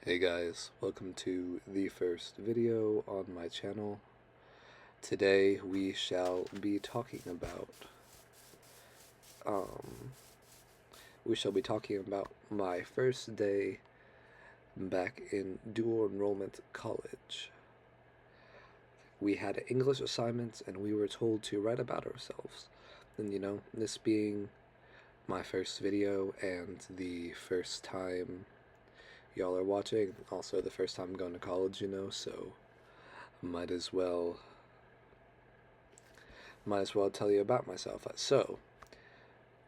Hey guys, welcome to the first video on my channel. Today we shall be talking about my first day back in dual enrollment college. We had English assignments and we were told to write about ourselves. And this being my first video and the first time y'all are watching, also the first time going to college, so might as well tell you about myself. So,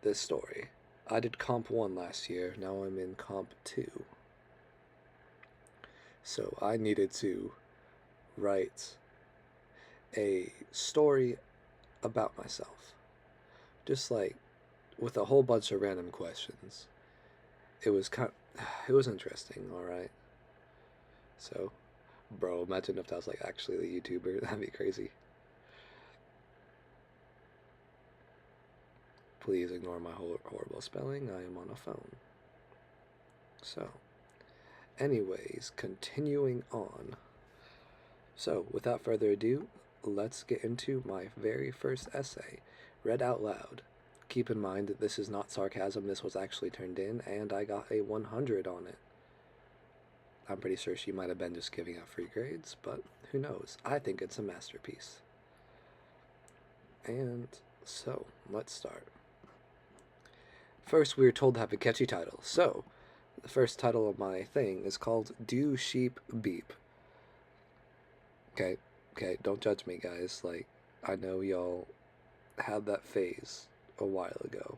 this story. I did Comp 1 last year, now I'm in Comp 2. So I needed to write a story about myself. Just like with a whole bunch of random questions. It was interesting, alright? So, bro, imagine if that was like actually the YouTuber. That'd be crazy. Please ignore my horrible spelling. I am on a phone. So, anyways, continuing on. So, without further ado, let's get into my very first essay, read out loud. Keep in mind that this is not sarcasm, this was actually turned in, and I got a 100 on it. I'm pretty sure she might have been just giving out free grades, but who knows? I think it's a masterpiece. And so, let's start. First, we were told to have a catchy title. So, the first title of my thing is called Do Sheep Beep? Okay, don't judge me, guys. Like, I know y'all had that phase a while ago.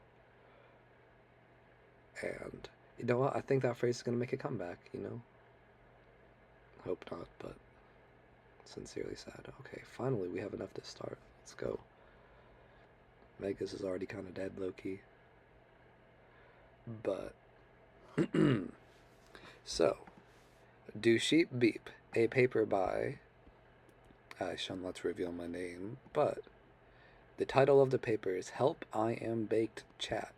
And, you know what? I think that phrase is going to make a comeback, Hope not, but sincerely sad. Okay, finally we have enough to start. Let's go. Megas is already kind of dead, low-key. But, so, Do Sheep Beep? A paper by, I shall not reveal my name, but the title of the paper is Help, I Am Baked Chat.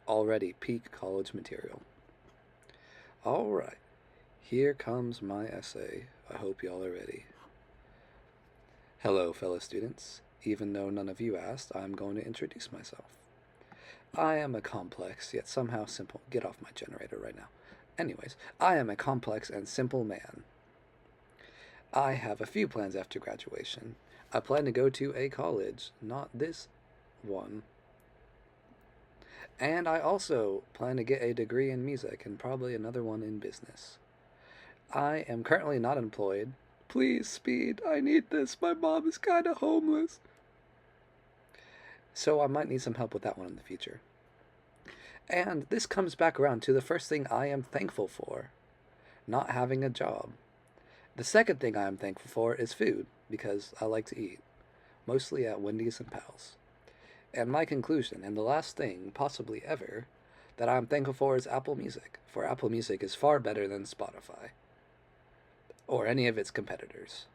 Already peak college material. Alright, here comes my essay. I hope y'all are ready. Hello, fellow students. Even though none of you asked, I'm going to introduce myself. I am a complex, yet somehow simple. Get off my generator right now. Anyways, I am a complex and simple man. I have a few plans after graduation. I plan to go to a college, not this one. And I also plan to get a degree in music and probably another one in business. I am currently not employed. Please, Speed, I need this. My mom is kind of homeless. So I might need some help with that one in the future. And this comes back around to the first thing I am thankful for, not having a job. The second thing I am thankful for is food, because I like to eat, mostly at Wendy's and Pal's. And my conclusion, and the last thing, possibly ever, that I am thankful for is Apple Music, for Apple Music is far better than Spotify, or any of its competitors.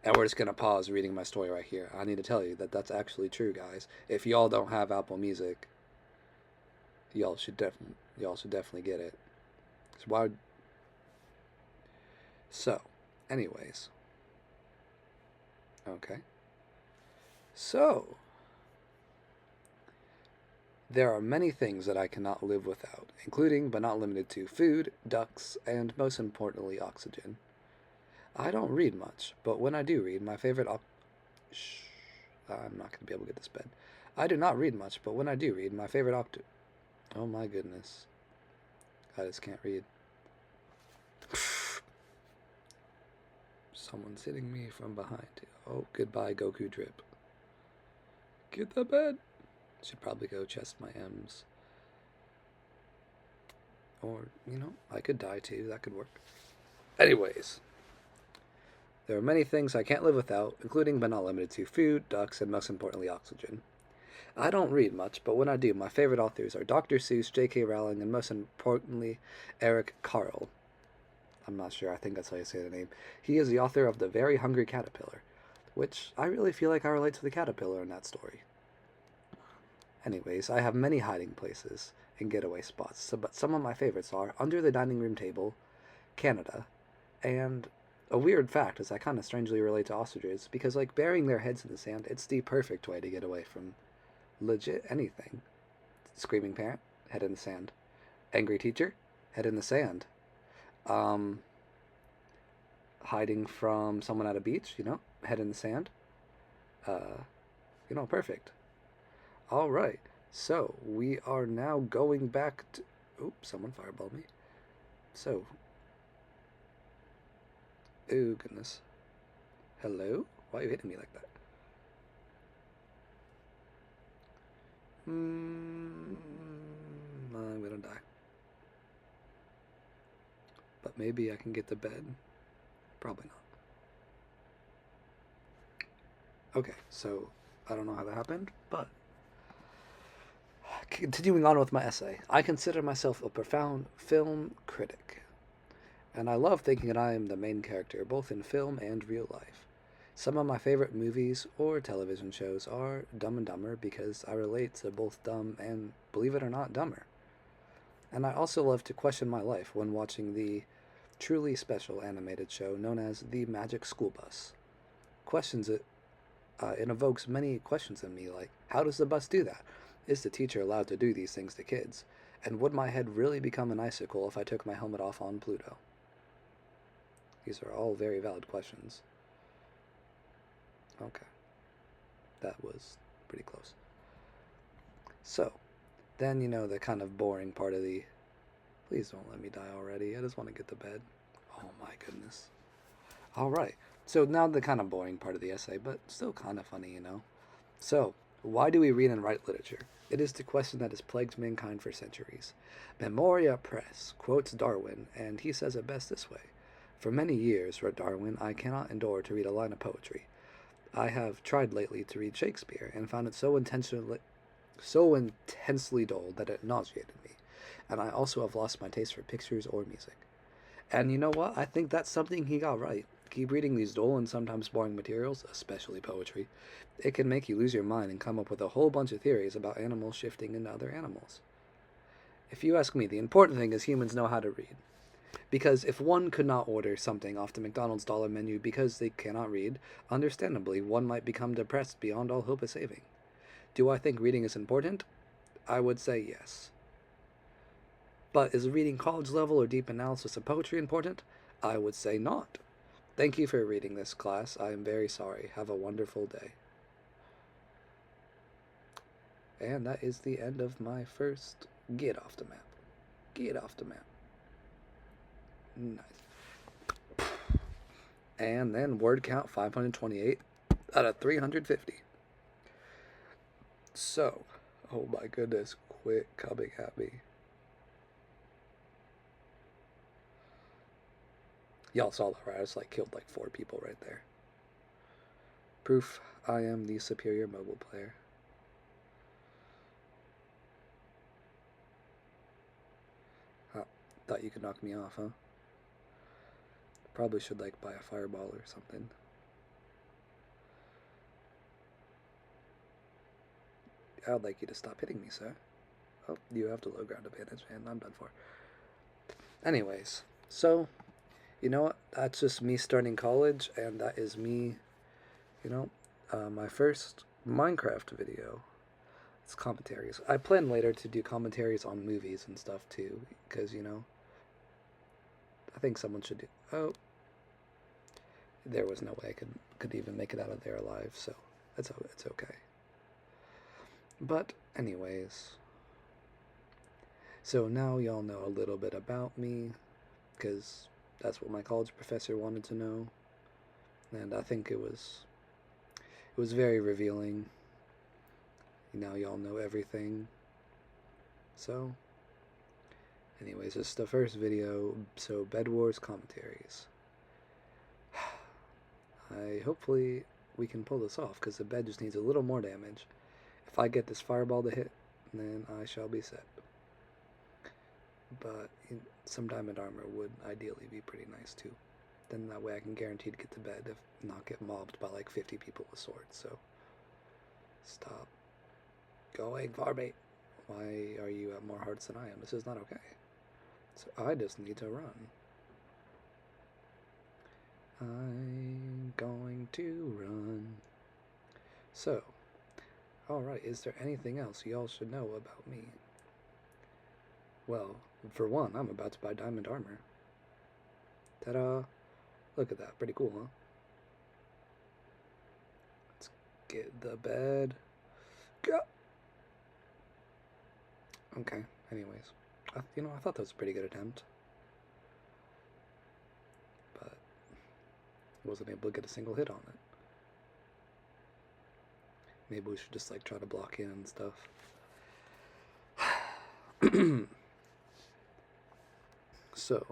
And we're just going to pause reading my story right here. I need to tell you that that's actually true, guys. If y'all don't have Apple Music, y'all should definitely get it. So, anyways. Okay. So, there are many things that I cannot live without, including but not limited to food, ducks, and most importantly, oxygen. I don't read much, but when I do read, my favorite I'm not going to be able to get this bed. I do not read much, but when I do read, my favorite oh my goodness. I just can't read. Someone's hitting me from behind. Oh, goodbye, Goku drip. Get the bed. Should probably go chest my M's. Or, I could die too. That could work. Anyways. There are many things I can't live without, including but not limited to food, ducks, and most importantly, oxygen. I don't read much, but when I do, my favorite authors are Dr. Seuss, J.K. Rowling, and most importantly, Eric Carle. I'm not sure, I think that's how you say the name. He is the author of The Very Hungry Caterpillar, which I really feel like I relate to the caterpillar in that story. Anyways, I have many hiding places, and getaway spots. So, but some of my favorites are under the dining room table, Canada, and a weird fact is I kind of strangely relate to ostriches because, like, burying their heads in the sand, it's the perfect way to get away from legit anything. Screaming parent, head in the sand. Angry teacher, head in the sand. Um, Hiding from someone at a beach, head in the sand. Perfect. All right. So we are now going back to. Oops, someone fireballed me. So. Oh, goodness. Hello? Why are you hitting me like that? I'm gonna die. But maybe I can get to bed. Probably not. Okay, so I don't know how that happened, but continuing on with my essay, I consider myself a profound film critic, and I love thinking that I am the main character both in film and real life. Some of my favorite movies or television shows are Dumb and Dumber because I relate to both dumb and, believe it or not, dumber. And I also love to question my life when watching the truly special animated show known as The Magic School Bus. It evokes many questions in me, like, how does the bus do that? Is the teacher allowed to do these things to kids? And would my head really become an icicle if I took my helmet off on Pluto? These are all very valid questions. Okay. That was pretty close. So, then, the kind of boring part of the... Please don't let me die already. I just want to get to bed. Oh my goodness. Alright. So now the kind of boring part of the essay, but still kind of funny, So, why do we read and write literature? It is the question that has plagued mankind for centuries. Memoria Press quotes Darwin, and he says it best this way. For many years, wrote Darwin, I cannot endure to read a line of poetry. I have tried lately to read Shakespeare, and found it so intensely dull that it nauseated me. And I also have lost my taste for pictures or music. And you know what? I think that's something he got right. Keep reading these dull and sometimes boring materials, especially poetry. It can make you lose your mind and come up with a whole bunch of theories about animals shifting into other animals. If you ask me, the important thing is humans know how to read. Because if one could not order something off the McDonald's dollar menu because they cannot read, understandably, one might become depressed beyond all hope of saving. Do I think reading is important? I would say yes. But is reading college level or deep analysis of poetry important? I would say not. Thank you for reading this, class. I am very sorry. Have a wonderful day. And that is the end of my first Get Off the Map. Get off the map. Nice. And then word count 528 out of 350. So, oh my goodness, quit coming at me. Y'all saw that, right? I just killed 4 people right there. Proof I am the superior mobile player. Thought you could knock me off, huh? Probably should buy a fireball or something. I would like you to stop hitting me, sir. Oh, you have the low ground advantage, and I'm done for. Anyways, so, you know what? That's just me starting college, and that is me, my first Minecraft video. It's commentaries. I plan later to do commentaries on movies and stuff, too, because, I think someone should do... Oh. There was no way I could even make it out of there alive, so it's okay. But, anyways, so now y'all know a little bit about me, because that's what my college professor wanted to know, and I think it was very revealing. Now y'all know everything. So, anyways, this is the first video, so Bedwars commentaries. Hopefully we can pull this off, because the bed just needs a little more damage. If I get this fireball to hit, then I shall be set. But some diamond armor would ideally be pretty nice too. Then that way I can guarantee to get to bed, if not get mobbed by 50 people with swords. So stop going for me. Why are you at more hearts than I am? This is not okay. So I just need to run. I'm going to run. So, alright, is there anything else y'all should know about me? Well, for one, I'm about to buy diamond armor. Ta-da! Look at that, pretty cool, huh? Let's get the bed. Go! Okay, anyways. I thought that was a pretty good attempt. But wasn't able to get a single hit on it. Maybe we should just like try to block in and stuff. So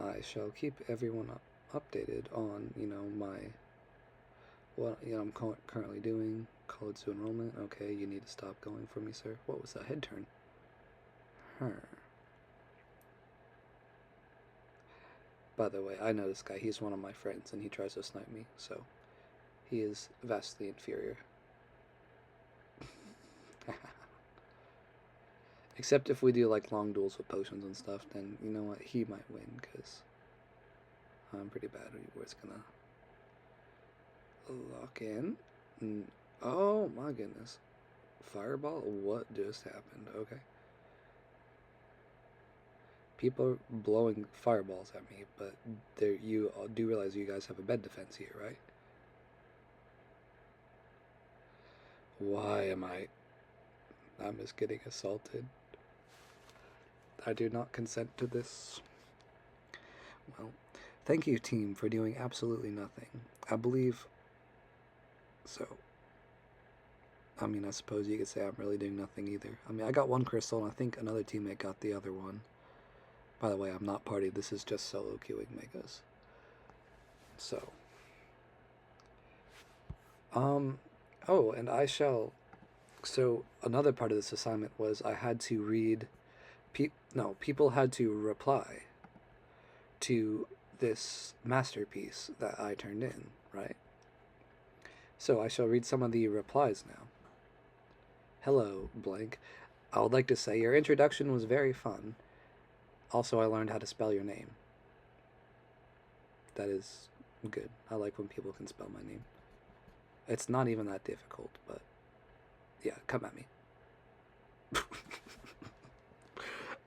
I shall keep everyone updated on, what I'm currently doing. College to enrollment. Okay, you need to stop going for me, sir. What was that head turn? By the way, I know this guy. He's one of my friends, and he tries to snipe me, so he is vastly inferior. Except if we do like long duels with potions and stuff, then you know what? He might win, because I'm pretty bad. We're just gonna lock in. Oh my goodness. Fireball? What just happened? Okay. People are blowing fireballs at me, but you do realize you guys have a bed defense here, right? Why am I'm just getting assaulted. I do not consent to this. Well, thank you, team, for doing absolutely nothing. I believe... So... I mean, I suppose you could say I'm really doing nothing either. I mean, I got one crystal, and I think another teammate got the other one. By the way, I'm not party. This is just solo queuing megas. So... Oh, and I shall... So, another part of this assignment was I had to read... people had to reply to this masterpiece that I turned in, right? So I shall read some of the replies now. Hello, blank. I would like to say your introduction was very fun. Also, I learned how to spell your name. That is good. I like when people can spell my name. It's not even that difficult, but yeah, come at me.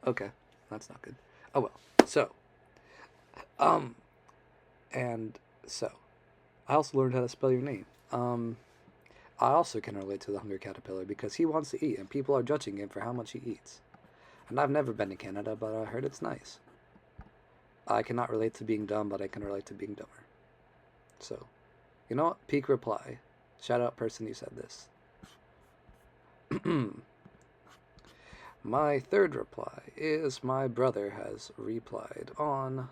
Okay, that's not good. Oh well. So, and so, I also learned how to spell your name. I also can relate to the Hunger Caterpillar because he wants to eat and people are judging him for how much he eats. And I've never been to Canada, but I heard it's nice. I cannot relate to being dumb, but I can relate to being dumber. So, you know what? Peak reply. Shout out person who said this. My third reply is my brother has replied on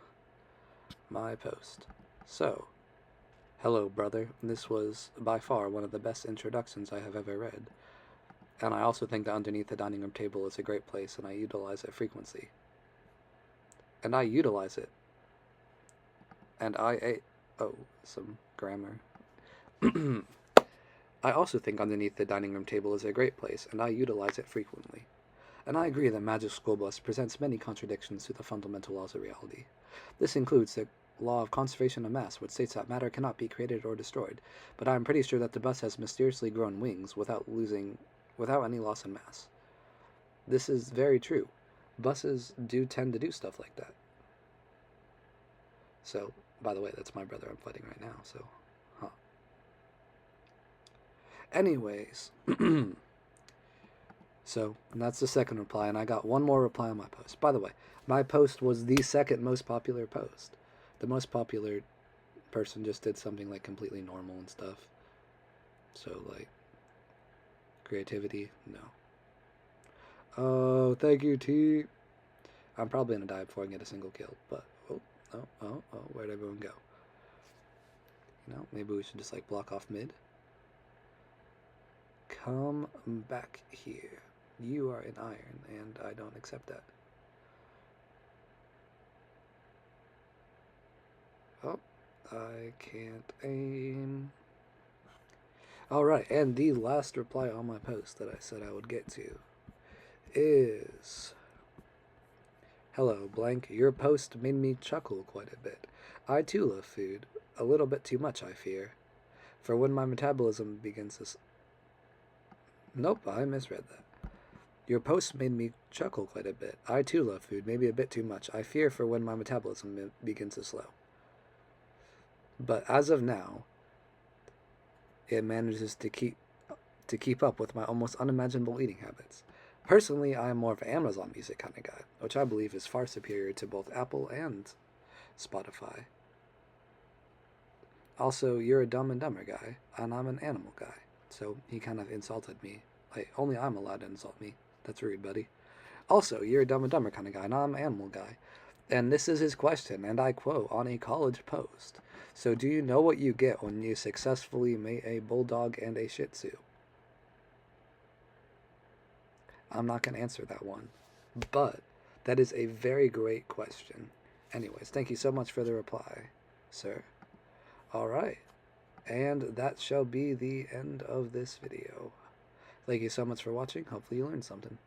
my post. So, hello, brother. This was by far one of the best introductions I have ever read. And I also think that underneath the dining room table is a great place, and I utilize it frequently. And I utilize it. And oh, some grammar. I also think underneath the dining room table is a great place, and I utilize it frequently. And I agree that Magic School Bus presents many contradictions to the fundamental laws of reality. This includes the law of conservation of mass, which states that matter cannot be created or destroyed, but I am pretty sure that the bus has mysteriously grown wings without any loss in mass. This is very true. Buses do tend to do stuff like that. So, by the way, that's my brother I'm fighting right now, so, Anyways, so that's the second reply, and I got one more reply on my post. By the way, my post was the second most popular post. The most popular person just did something like completely normal and stuff. So, like, creativity, no. Oh, thank you, T. I'm probably gonna die before I get a single kill, but oh, where'd everyone go? You know, maybe we should just like block off mid. Come back here. You are in iron, and I don't accept that. Oh, I can't aim. Alright, and the last reply on my post that I said I would get to is... Hello, blank. Your post made me chuckle quite a bit. I too love food. A little bit too much, I fear. For when my metabolism begins to... Nope, I misread that. Your post made me chuckle quite a bit. I too love food, maybe a bit too much. I fear for when my metabolism begins to slow. But as of now, it manages to keep up with my almost unimaginable eating habits. Personally, I am more of an Amazon Music kind of guy, which I believe is far superior to both Apple and Spotify. Also, you're a Dumb and Dumber guy, and I'm an animal guy. So he kind of insulted me. Like, only I'm allowed to insult me. That's rude, buddy. Also, you're a Dumb and Dumber kind of guy, and I'm an animal guy. And this is his question, and I quote, on a college post. So do you know what you get when you successfully mate a bulldog and a shih tzu? I'm not going to answer that one. But that is a very great question. Anyways, thank you so much for the reply, sir. Alright. And that shall be the end of this video. Thank you so much for watching. Hopefully you learned something.